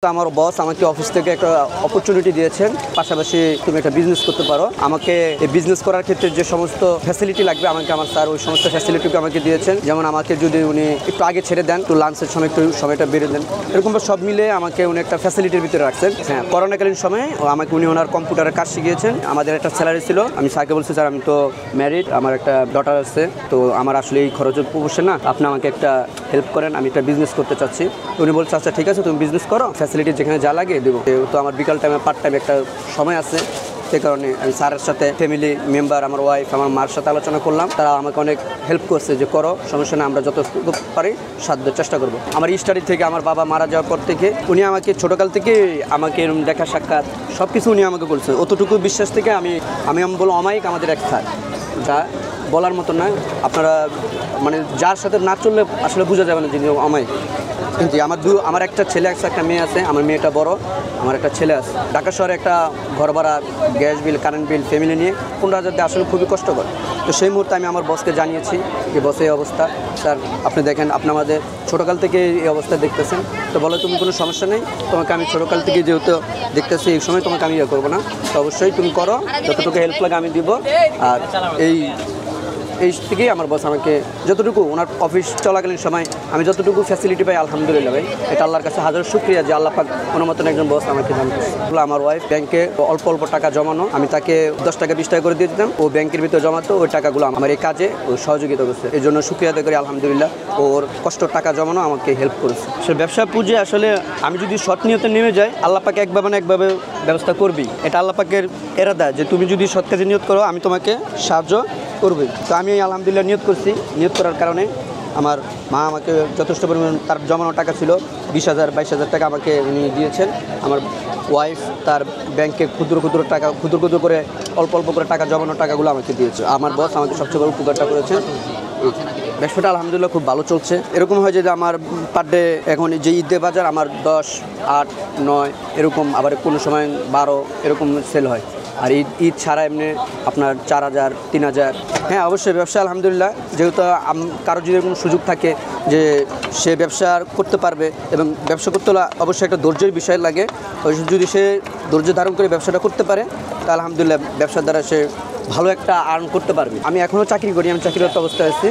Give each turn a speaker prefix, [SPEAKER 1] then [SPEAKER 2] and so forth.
[SPEAKER 1] আমার বস আমাকে অফিস থেকে একটা অপরচুনিটি দিয়েছেন, পাশাপাশি তুমি একটা বিজনেস করতে পারো। আমাকে এই বিজনেস করার ক্ষেত্রে যে সমস্ত ফ্যাসিলিটি লাগবে আমাকে আমার স্যার ওই সমস্ত ফ্যাসিলিটিকে আমাকে দিয়েছেন। যেমন আমাকে যদি উনি একটু আগে ছেড়ে দেন, একটু লাঞ্চের সময় একটু সময়টা বেড়ে দেন, এরকম সব মিলে আমাকে উনি একটা ফ্যাসিলিটির ভিতরে রাখছেন। হ্যাঁ, করোনাকালীন সময়ে আমাকে উনি ওনার কম্পিউটারের কাজ শিখিয়েছেন। আমাদের একটা স্যালারি ছিল, আমি স্যারকে বলছি স্যার আমি তো ম্যারিড, আমার একটা ডটার আছে, তো আমার আসলে এই খরচের প্রবসে না, আপনি আমাকে একটা হেল্প করেন, আমি একটা বিজনেস করতে চাচ্ছি। উনি বলছে আচ্ছা ঠিক আছে, তুমি বিজনেস করো, ফ্যাসিলিটি যেখানে যা লাগে দেবো। তো আমার বিকাল টাইমে পার্ট টাইম একটা সময় আছে, সে কারণে আমি স্যারের সাথে ফ্যামিলি মেম্বার, আমার ওয়াইফ, আমার মার সাথে আলোচনা করলাম। তারা আমাকে অনেক হেল্প করছে যে করো, সমস্যা না, আমরা যতটুকু পারি সাধ্য চেষ্টা করবো। আমার স্টাডি থেকে আমার বাবা মারা যাওয়ার পর থেকে উনি আমাকে ছোটোকাল থেকে আমাকে এরকম দেখা সাক্ষাৎ সব কিছু উনি আমাকে বলছেন। অতটুকু বিশ্বাস থেকে আমি বলবো অমায়িক আমাদের এক স্যার, যা বলার মতো নয়। আপনারা মানে যার সাথে না চললে আসলে বোঝা যাবে না যে অমায়িক। কিন্তু আমার একটা ছেলে আছে, একটা মেয়ে আছে। আমার মেয়েটা বড়, আমার একটা ছেলে আছে। ঢাকা শহরে একটা ঘর ভাড়া, gas bill, current bill, family নিয়ে 15,000 দিয়ে আসলে খুবই কষ্টকর। তো সেই মুহূর্তে আমি আমার বসকে জানিয়েছি যে বসে এই অবস্থা, স্যার আপনি দেখেন, আপনি আমাদের ছোটোকাল থেকে এই অবস্থা দেখতেছেন, তো বলে তুমি কোনো সমস্যা নেই, তোমাকে আমি ছোটোকাল থেকে যেহেতু দেখতেছি, এই সময় তোমাকে আমি ইয়ে করবো না, তো অবশ্যই তুমি করো, যতটুকু হেল্প লাগে আমি দিব। আর এই থেকেই আমার বস আমাকে যতটুকু ওনার অফিস চলাকালীন সময় আমি যতটুকু ফ্যাসিলিটি পাই, আলহামদুলিল্লাহ ভাই, এটা আল্লাহর কাছে হাজার শুকরিয়া যে আল্লাহ পাক কোনো মতন একজন বস আমাকে দান করছে। আমার ওয়াইফ ব্যাংকে অল্প অল্প টাকা জমানো, আমি তাকে 10 টাকা 20 টাকা করে দিয়ে দিতাম, ও ব্যাংকের ভিতরে জমাতো, ওই টাকাগুলো আমার এই কাজে ও সহযোগিতা করছে। এই জন্য শুকরিয়া আদায় করি, আলহামদুলিল্লাহ, ওর কষ্ট টাকা জমানো আমাকে হেল্প করেছে। সে ব্যবসা পুঁজি আসলে আমি যদি সৎ নিয়তে নেমে যাই, আল্লাহ পাক একভাবে না একভাবে ব্যবস্থা করবি। এটা আল্লাহ পাকের এরাদা যে তুমি যদি সৎ কাজে নিয়ত করো, আমি তোমাকে সাহায্য করবে। তো আমি আলহামদুলিল্লাহ নিয়ত করছি। নিয়ত করার কারণে আমার মা আমাকে যথেষ্ট পরিমাণ, তার জমানো টাকা ছিল 20,000 22,000 টাকা আমাকে উনি দিয়েছেন। আমার ওয়াইফ তার ব্যাংকে ক্ষুদ্র ক্ষুদ্র করে অল্প অল্প করে টাকা জমানো টাকাগুলো আমাকে দিয়েছে। আমার বস আমাকে সবচেয়ে বড় উপকারটা করেছেন। ব্যবসাটা আলহামদুলিল্লাহ খুব ভালো চলছে। এরকম হয় যে আমার পার ডে এখন যে ঈদের বাজার আমার 10, 8, 9 এরকম, আবার কোনো সময় 12 এরকম সেল হয়। আর ঈদ ছাড়া এমনি আপনার 4,000 3,000। হ্যাঁ অবশ্যই ব্যবসা আলহামদুলিল্লাহ, যেহেতু কারো যদি কোনো সুযোগ থাকে যে সে ব্যবসা করতে পারবে, এবং ব্যবসা করতে হলে অবশ্যই একটা ধৈর্যের বিষয় লাগে। যদি সে ধৈর্য ধারণ করে ব্যবসাটা করতে পারে, তা আলহামদুলিল্লাহ ব্যবসার দ্বারা সে ভালো একটা আর্ন করতে পারবে। আমি এখনও চাকরি করি, আমি চাকরিরত অবস্থায় আছি।